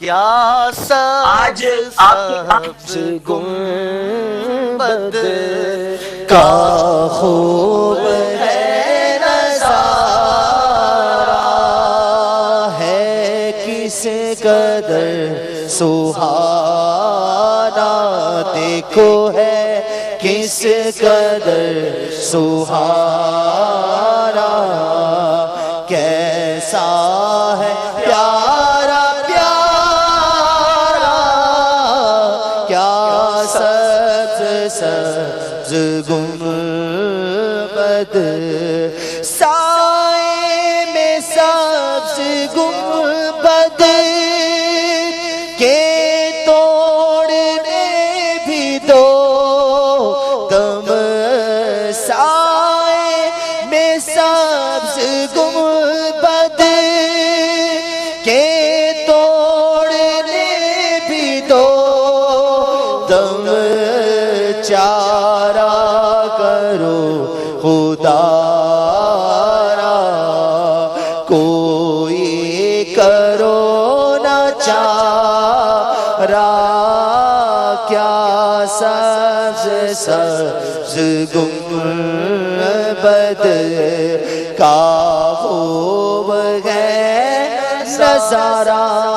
کیا آج آپ سبز گنبد کا خوب ہے نظارہ ہے، کس قدر سہانا دیکھو ہے، کس قدر سہانا، کیسا ہے پیارا پیارا، کیا سبز سبز گنبد، سائے میں سبز گنبد کے توڑنے بھی دو دم، سائے میں سبز گنبد کے توڑنے بھی دو دم، چارہ کرو خدا را، کوئی کرو نہ چارہ، کیا سبز سبز گنبد کا خوب ہے نظارہ۔